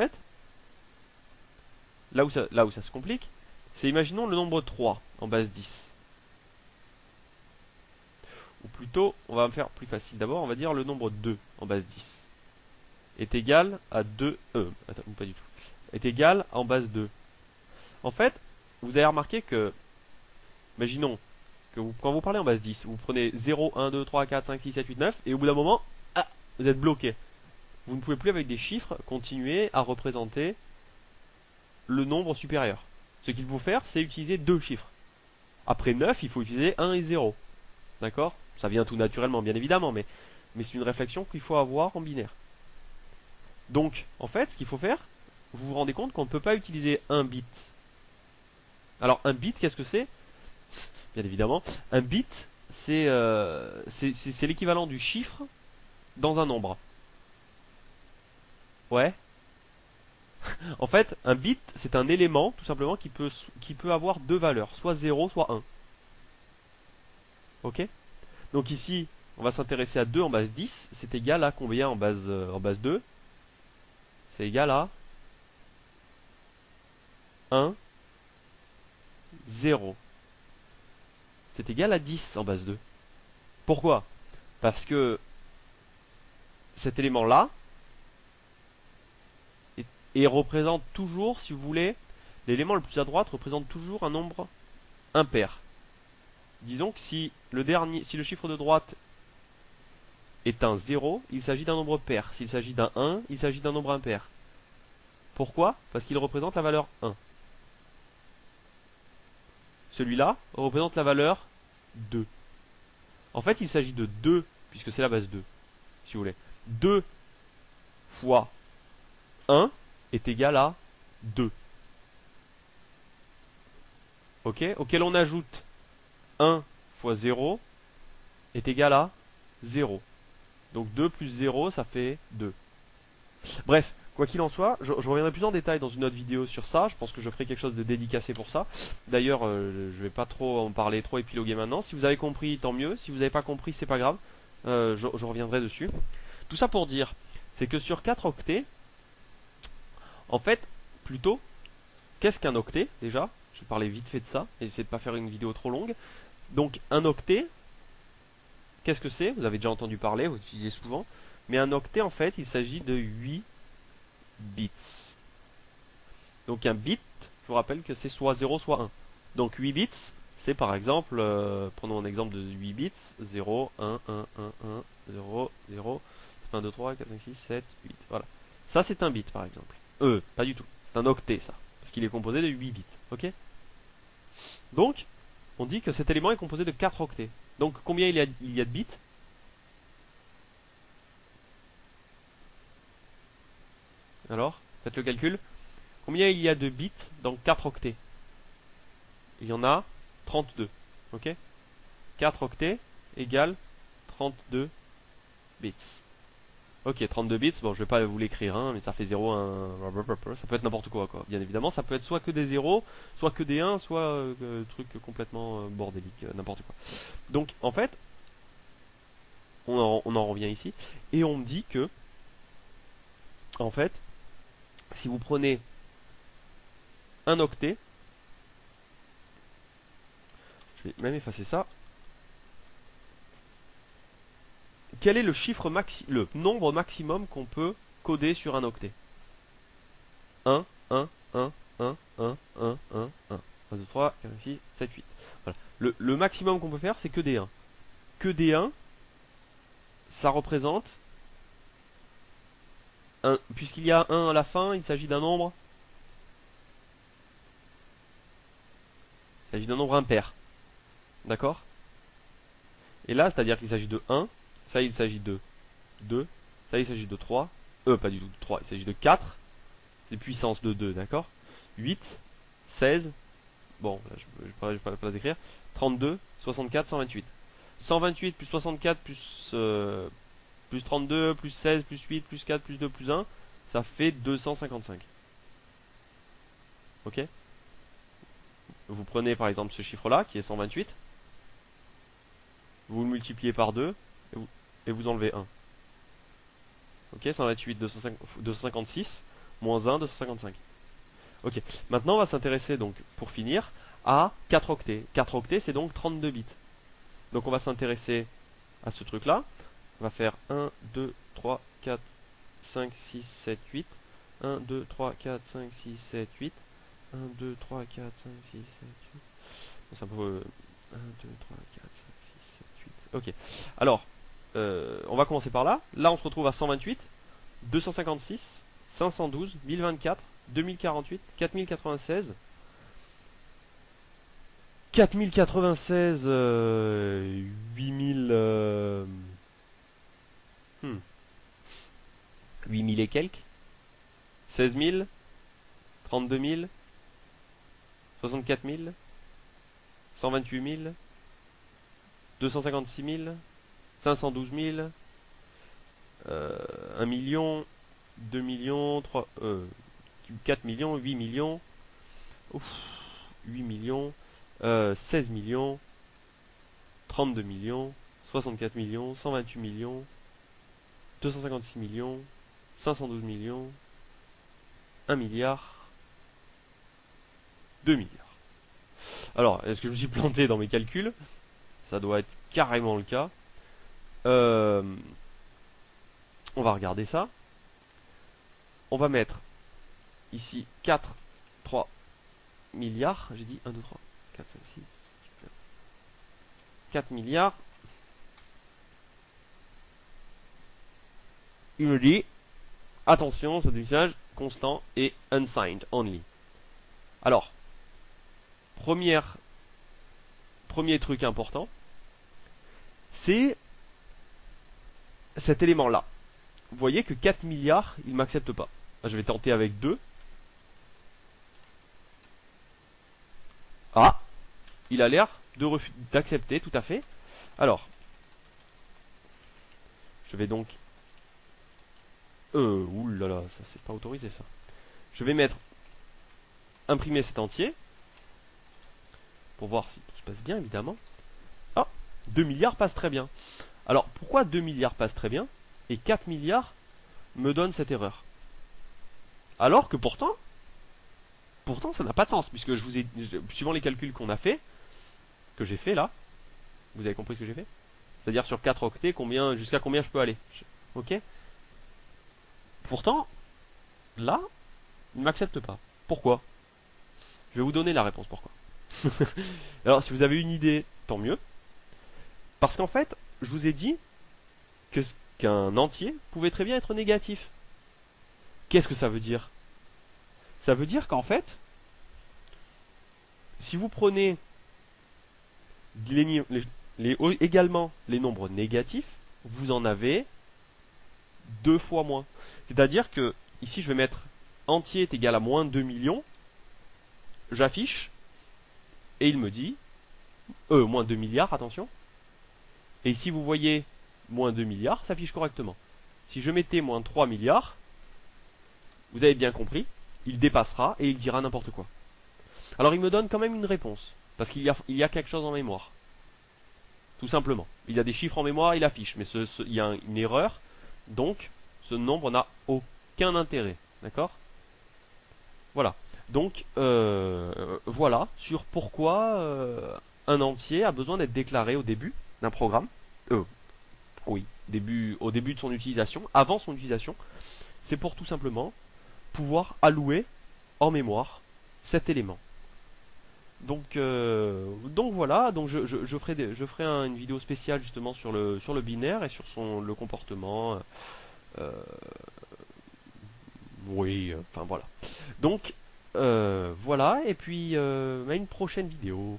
fait, là où ça se complique, c'est imaginons le nombre 3 en base 10. Ou plutôt, on va faire plus facile d'abord, on va dire le nombre 2 en base 10 est égal à 2, attends, pas du tout, est égal en base 2. En fait, vous avez remarqué que, imaginons que quand vous parlez en base 10, vous prenez 0, 1, 2, 3, 4, 5, 6, 7, 8, 9, et au bout d'un moment, ah, vous êtes bloqué. Vous ne pouvez plus avec des chiffres continuer à représenter le nombre supérieur. Ce qu'il faut faire, c'est utiliser deux chiffres. Après 9, il faut utiliser 1 et 0. D'accord? Ça vient tout naturellement, bien évidemment, mais c'est une réflexion qu'il faut avoir en binaire. Donc, en fait, ce qu'il faut faire, vous vous rendez compte qu'on ne peut pas utiliser un bit. Alors, un bit, qu'est-ce que c'est? Bien évidemment, un bit, c'est l'équivalent du chiffre dans un nombre. Ouais. En fait, un bit, c'est un élément, tout simplement, qui peut avoir deux valeurs, soit 0, soit 1. Ok? Donc ici, on va s'intéresser à 2 en base 10. C'est égal à combien en base 2? C'est égal à 1, 0. C'est égal à 10 en base 2. Pourquoi? Parce que cet élément-là représente toujours, si vous voulez, l'élément le plus à droite représente toujours un nombre impair. Disons que si le chiffre de droite est un 0, il s'agit d'un nombre pair. S'il s'agit d'un 1, il s'agit d'un nombre impair. Pourquoi? Parce qu'il représente la valeur 1. Celui-là représente la valeur 2. En fait, il s'agit de 2, puisque c'est la base 2, si vous voulez. 2 fois 1 est égal à 2. Ok? Auquel on ajoute 1 fois 0 est égal à 0. Donc 2 plus 0, ça fait 2. Bref, quoi qu'il en soit, je reviendrai plus en détail dans une autre vidéo sur ça. Je pense que je ferai quelque chose de dédicacé pour ça. D'ailleurs, je vais pas trop en parler, trop épiloguer maintenant. Si vous avez compris, tant mieux. Si vous n'avez pas compris, c'est pas grave. Je reviendrai dessus. Tout ça pour dire, c'est que sur 4 octets, en fait, plutôt, qu'est-ce qu'un octet déjà? Je vais parler vite fait de ça, et essayer de pas faire une vidéo trop longue. Donc un octet, qu'est-ce que c'est? Vous avez déjà entendu parler, vous utilisez souvent. Mais un octet, en fait, il s'agit de 8 bits. Donc un bit, je vous rappelle que c'est soit 0, soit 1. Donc 8 bits, c'est par exemple, prenons un exemple de 8 bits, 0, 1, 1, 1, 1, 0, 0, 1, 2, 3, 4, 5, 6, 7, 8. Voilà. Ça, c'est un bit, par exemple. Pas du tout. C'est un octet, ça. Parce qu'il est composé de 8 bits. Ok? Donc, on dit que cet élément est composé de 4 octets. Donc, combien il y a de bits? Alors, faites le calcul. Combien il y a de bits dans 4 octets? Il y en a 32. Ok? 4 octets égale 32 bits. Ok, 32 bits, bon je vais pas vous l'écrire, hein, mais ça fait 0, 1, ça peut être n'importe quoi, Bien évidemment, ça peut être soit que des 0, soit que des 1, soit truc complètement bordélique, n'importe quoi. Donc en fait, on en revient ici, et on me dit que, en fait, si vous prenez un octet, je vais même effacer ça, quel est le nombre maximum qu'on peut coder sur un octet? 1, 1, 1, 1, 1, 1, 1, 1. 1, 2, 3, 4, 5, 6, 7, 8. Voilà. Le maximum qu'on peut faire, c'est que des 1. Que des 1, ça représente, puisqu'il y a 1 à la fin, il s'agit d'un nombre. Il s'agit d'un nombre impair. D'accord? Et là, c'est-à-dire qu'il s'agit de 1, ça il s'agit de 2, ça il s'agit de 3, pas du tout de 3, il s'agit de 4, c'est puissance de 2, d'accord? 8, 16, bon, là, je vais pas les écrire, 32, 64, 128. 128 plus 64 plus 32 plus 16 plus 8 plus 4 plus 2 plus 1, ça fait 255. Ok? Vous prenez par exemple ce chiffre-là, qui est 128, vous le multipliez par 2, et vous enlevez 1. Ok, 128, 256. moins 1, 255. Ok, maintenant on va s'intéresser donc, pour finir, à 4 octets. 4 octets c'est donc 32 bits. Donc on va s'intéresser à ce truc là. On va faire 1, 2, 3, 4, 5, 6, 7, 8. 1, 2, 3, 4, 5, 6, 7, 8. 1, 2, 3, 4, 5, 6, 7, 8. C'est un peu... 1, 2, 3, 4, 5, 6, 7, 8. Ok. Alors, on va commencer par là. Là, on se retrouve à 128, 256, 512, 1024, 2048, 4096. 4096, 8000... 8000 et quelques. 16 000, 32 000, 64 000, 128 000, 256 000, 512 000, 1 million, 2 millions, 3, 4 millions, 8 millions, ouf, 8 millions, 16 millions, 32 millions, 64 millions, 128 millions, 256 millions, 512 millions, 1 milliard, 2 milliards. Alors, est-ce que je me suis planté dans mes calculs? Ça doit être carrément le cas. On va regarder ça. On va mettre ici 4, 3 milliards. J'ai dit 1, 2, 3, 4, 5, 6. 4 milliards. Il me dit, attention, c'est un message constant et unsigned only. Alors, premier truc important, c'est cet élément-là. Vous voyez que 4 milliards, il ne m'accepte pas. Là, je vais tenter avec 2. Ah, il a l'air d'accepter, tout à fait. Alors, je vais donc... oulala, ça c'est pas autorisé ça. Je vais mettre... imprimer cet entier. Pour voir si tout se passe bien, évidemment. Ah, 2 milliards passe très bien. Alors, pourquoi 2 milliards passe très bien et 4 milliards me donne cette erreur? Alors que pourtant ça n'a pas de sens, puisque je vous ai, suivant les calculs qu'on a fait, que j'ai fait là, vous avez compris ce que j'ai fait? C'est-à-dire sur 4 octets, jusqu'à combien je peux aller. Ok? Pourtant, là, il ne m'accepte pas. Pourquoi? Je vais vous donner la réponse pourquoi. Alors, si vous avez une idée, tant mieux. Parce qu'en fait, je vous ai dit qu'un entier pouvait très bien être négatif. Qu'est-ce que ça veut dire? Ça veut dire qu'en fait, si vous prenez également les nombres négatifs, vous en avez 2 fois moins. C'est-à-dire que, ici je vais mettre entier est égal à moins 2 millions, j'affiche, et il me dit, moins 2 milliards, attention, et ici vous voyez moins 2 milliards, ça affiche correctement. Si je mettais moins 3 milliards, vous avez bien compris, il dépassera et il dira n'importe quoi. Alors il me donne quand même une réponse, parce qu'il y a quelque chose en mémoire. Tout simplement. Il y a des chiffres en mémoire, il affiche, mais il y a une erreur, donc ce nombre n'a aucun intérêt. D'accord? Voilà. Donc, voilà sur pourquoi un entier a besoin d'être déclaré au début d'un programme. Oui, au début de son utilisation, avant son utilisation. C'est pour tout simplement pouvoir allouer en mémoire cet élément. Donc voilà, donc je ferai une vidéo spéciale justement sur le binaire et sur le comportement. Oui, enfin voilà. Donc voilà, et puis à une prochaine vidéo.